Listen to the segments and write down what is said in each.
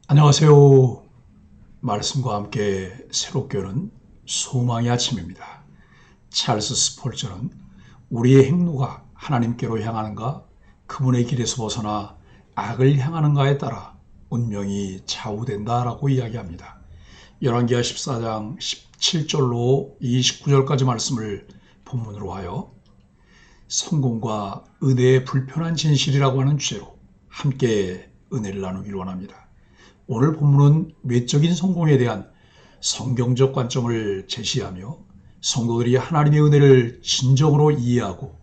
안녕하세요. 말씀과 함께 새롭게 오는 소망의 아침입니다. 찰스 스폴저는 우리의 행로가 하나님께로 향하는가, 그분의 길에서 벗어나 악을 향하는가에 따라 운명이 좌우된다라고 이야기합니다. 열왕기하 14장 17절로 29절까지 말씀을 본문으로 하여 성공과 은혜의 불편한 진실이라고 하는 주제로 함께 은혜를 나누기를 원합니다. 오늘 본문은 외적인 성공에 대한 성경적 관점을 제시하며 성도들이 하나님의 은혜를 진정으로 이해하고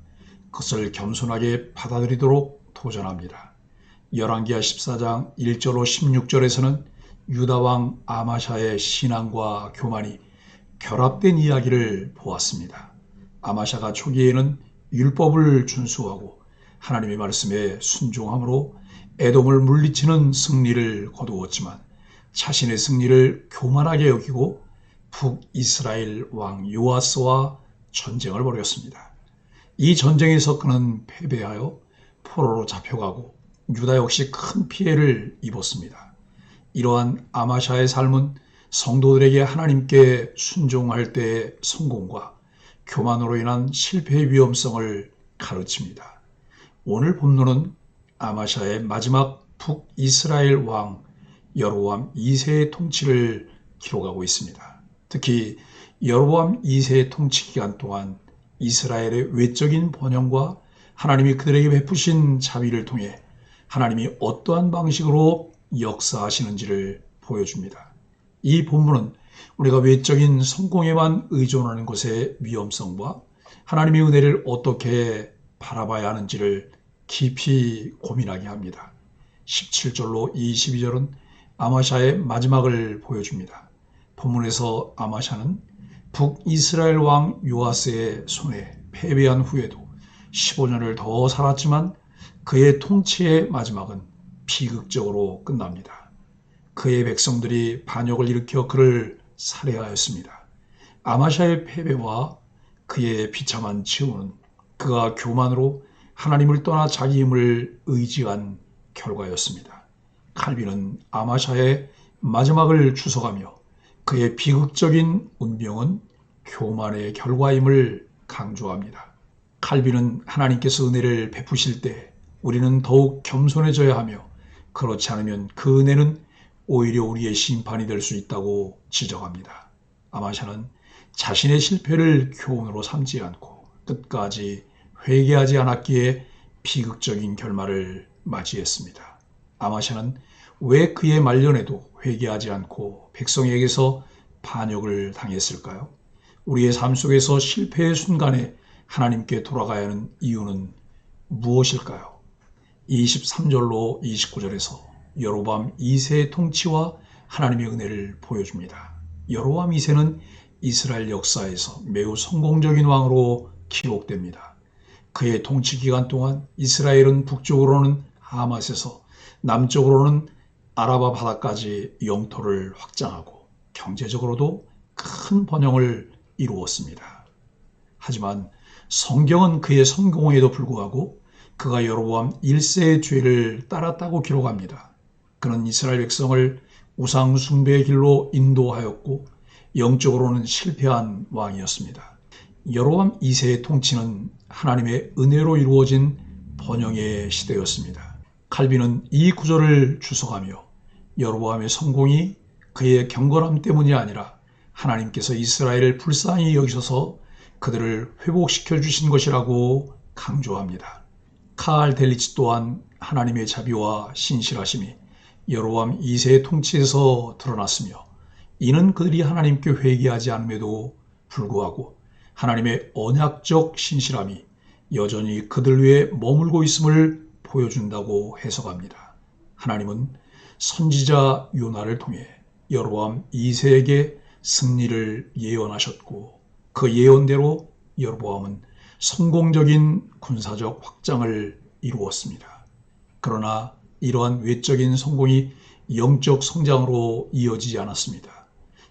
그것을 겸손하게 받아들이도록 도전합니다. 열왕기하 14장 1절로 16절에서는 유다왕 아마샤의 신앙과 교만이 결합된 이야기를 보았습니다. 아마샤가 초기에는 율법을 준수하고 하나님의 말씀에 순종함으로 에돔을 물리치는 승리를 거두었지만 자신의 승리를 교만하게 여기고 북이스라엘 왕 요아스와 전쟁을 벌였습니다. 이 전쟁에서 그는 패배하여 포로로 잡혀가고 유다 역시 큰 피해를 입었습니다. 이러한 아마샤의 삶은 성도들에게 하나님께 순종할 때의 성공과 교만으로 인한 실패의 위험성을 가르칩니다. 오늘 본문은 아마샤의 마지막 북이스라엘 왕 여로보암 2세의 통치를 기록하고 있습니다. 특히 여로보암 2세의 통치 기간 동안 이스라엘의 외적인 번영과 하나님이 그들에게 베푸신 자비를 통해 하나님이 어떠한 방식으로 역사하시는지를 보여줍니다. 이 본문은 우리가 외적인 성공에만 의존하는 것의 위험성과 하나님의 은혜를 어떻게 바라봐야 하는지를 깊이 고민하게 합니다. 17절로 22절은 아마샤의 마지막을 보여줍니다. 본문에서 아마샤는 북이스라엘 왕 요아스의 손에 패배한 후에도 15년을 더 살았지만 그의 통치의 마지막은 비극적으로 끝납니다. 그의 백성들이 반역을 일으켜 그를 살해하였습니다. 아마샤의 패배와 그의 비참한 최후는 그가 교만으로 하나님을 떠나 자기 힘을 의지한 결과였습니다. 칼빈은 아마샤의 마지막을 추석하며 그의 비극적인 운명은 교만의 결과임을 강조합니다. 칼빈은 하나님께서 은혜를 베푸실 때 우리는 더욱 겸손해져야 하며 그렇지 않으면 그 은혜는 오히려 우리의 심판이 될 수 있다고 지적합니다. 아마샤는 자신의 실패를 교훈으로 삼지 않고 끝까지 회개하지 않았기에 비극적인 결말을 맞이했습니다. 아마샤는 왜 그의 말년에도 회개하지 않고 백성에게서 반역을 당했을까요? 우리의 삶 속에서 실패의 순간에 하나님께 돌아가야 하는 이유는 무엇일까요? 23절로 29절에서 여로보암 2세의 통치와 하나님의 은혜를 보여줍니다. 여로보암 2세는 이스라엘 역사에서 매우 성공적인 왕으로 기록됩니다. 그의 통치 기간 동안 이스라엘은 북쪽으로는 하맛에서 남쪽으로는 아라바 바다까지 영토를 확장하고 경제적으로도 큰 번영을 이루었습니다. 하지만 성경은 그의 성공에도 불구하고 그가 여로보암 1세의 죄를 따랐다고 기록합니다. 그는 이스라엘 백성을 우상 숭배의 길로 인도하였고 영적으로는 실패한 왕이었습니다. 여로보암 2세의 통치는 하나님의 은혜로 이루어진 번영의 시대였습니다. 칼빈은 이 구절을 주석하며 여로보암의 성공이 그의 경건함 때문이 아니라 하나님께서 이스라엘을 불쌍히 여기셔서 그들을 회복시켜 주신 것이라고 강조합니다. 카알 델리치 또한 하나님의 자비와 신실하심이 여로보암 2세의 통치에서 드러났으며 이는 그들이 하나님께 회개하지 않음에도 불구하고 하나님의 언약적 신실함이 여전히 그들 위에 머물고 있음을 보여준다고 해석합니다. 하나님은 선지자 요나를 통해 여로보암 2세에게 승리를 예언하셨고 그 예언대로 여로보암은 성공적인 군사적 확장을 이루었습니다. 그러나 이러한 외적인 성공이 영적 성장으로 이어지지 않았습니다.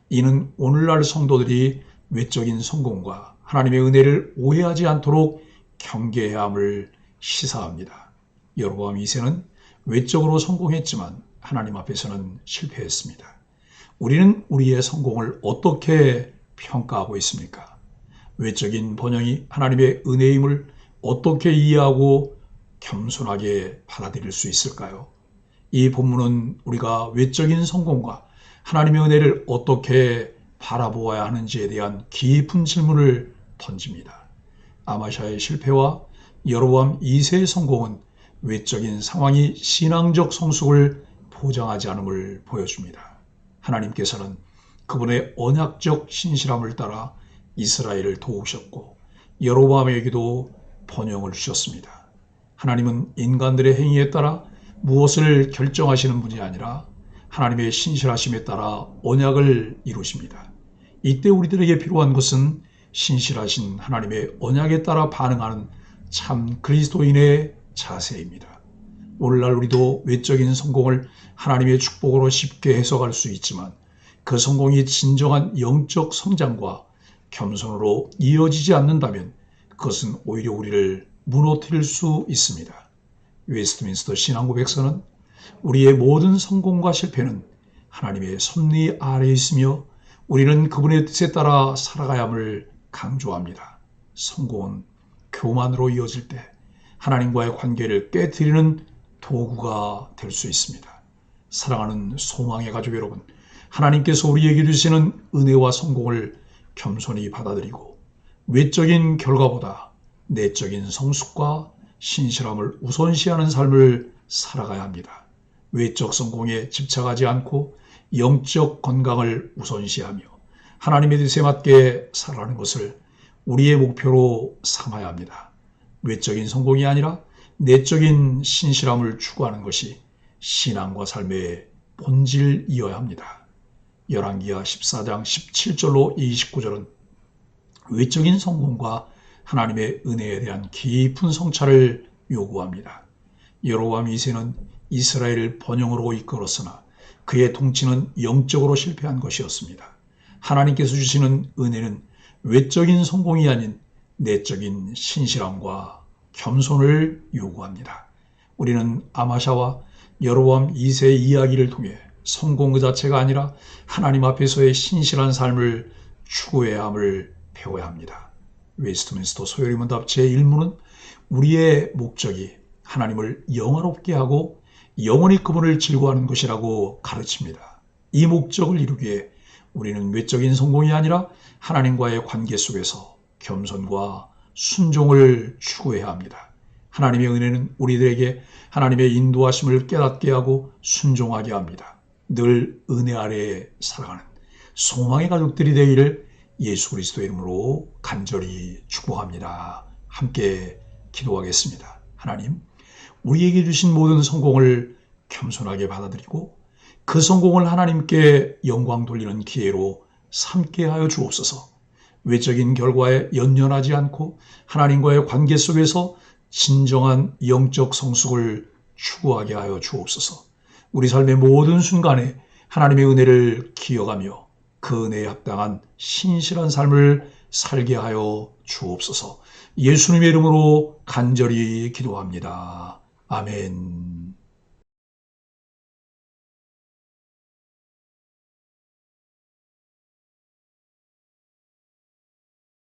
이는 오늘날 성도들이 외적인 성공과 하나님의 은혜를 오해하지 않도록 경계해야 함을 시사합니다. 여로보암 2세는 외적으로 성공했지만 하나님 앞에서는 실패했습니다. 우리는 우리의 성공을 어떻게 평가하고 있습니까? 외적인 번영이 하나님의 은혜임을 어떻게 이해하고 겸손하게 받아들일 수 있을까요? 이 본문은 우리가 외적인 성공과 하나님의 은혜를 어떻게 바라보아야 하는지에 대한 깊은 질문을 던집니다. 아마샤의 실패와 여로보암 2세의 성공은 외적인 상황이 신앙적 성숙을 보장하지 않음을 보여줍니다. 하나님께서는 그분의 언약적 신실함을 따라 이스라엘을 도우셨고 여로보암에게도 번영을 주셨습니다. 하나님은 인간들의 행위에 따라 무엇을 결정하시는 분이 아니라 하나님의 신실하심에 따라 언약을 이루십니다. 이때 우리들에게 필요한 것은 신실하신 하나님의 언약에 따라 반응하는 참 그리스도인의 자세입니다. 오늘날 우리도 외적인 성공을 하나님의 축복으로 쉽게 해석할 수 있지만 그 성공이 진정한 영적 성장과 겸손으로 이어지지 않는다면 그것은 오히려 우리를 무너뜨릴 수 있습니다. 웨스트민스터 신앙고백서는 우리의 모든 성공과 실패는 하나님의 섭리 아래에 있으며 우리는 그분의 뜻에 따라 살아가야 함을 강조합니다. 성공은 교만으로 이어질 때 하나님과의 관계를 깨뜨리는 도구가 될 수 있습니다. 사랑하는 소망의 가족 여러분, 하나님께서 우리에게 주시는 은혜와 성공을 겸손히 받아들이고 외적인 결과보다 내적인 성숙과 신실함을 우선시하는 삶을 살아가야 합니다. 외적 성공에 집착하지 않고 영적 건강을 우선시하며 하나님의 뜻에 맞게 살아가는 것을 우리의 목표로 삼아야 합니다. 외적인 성공이 아니라 내적인 신실함을 추구하는 것이 신앙과 삶의 본질이어야 합니다. 열왕기하 14장 17절로 29절은 외적인 성공과 하나님의 은혜에 대한 깊은 성찰을 요구합니다. 여로보암 2세는 이스라엘을 번영으로 이끌었으나 그의 통치는 영적으로 실패한 것이었습니다. 하나님께서 주시는 은혜는 외적인 성공이 아닌 내적인 신실함과 겸손을 요구합니다. 우리는 아마샤와 여로보암 2세의 이야기를 통해 성공 그 자체가 아니라 하나님 앞에서의 신실한 삶을 추구해야 함을 배워야 합니다. 웨스트민스터 소요리문답 제1문은 우리의 목적이 하나님을 영화롭게 하고 영원히 그분을 즐거워하는 것이라고 가르칩니다. 이 목적을 이루기 위해 우리는 외적인 성공이 아니라 하나님과의 관계 속에서 겸손과 순종을 추구해야 합니다. 하나님의 은혜는 우리들에게 하나님의 인도하심을 깨닫게 하고 순종하게 합니다. 늘 은혜 아래에 살아가는 소망의 가족들이 되기를 예수 그리스도의 이름으로 간절히 축복합니다. 함께 기도하겠습니다. 하나님, 우리에게 주신 모든 성공을 겸손하게 받아들이고 그 성공을 하나님께 영광 돌리는 기회로 삼게 하여 주옵소서. 외적인 결과에 연연하지 않고 하나님과의 관계 속에서 진정한 영적 성숙을 추구하게 하여 주옵소서. 우리 삶의 모든 순간에 하나님의 은혜를 기억하며 그 은혜에 합당한 신실한 삶을 살게 하여 주옵소서. 예수님의 이름으로 간절히 기도합니다. 아멘.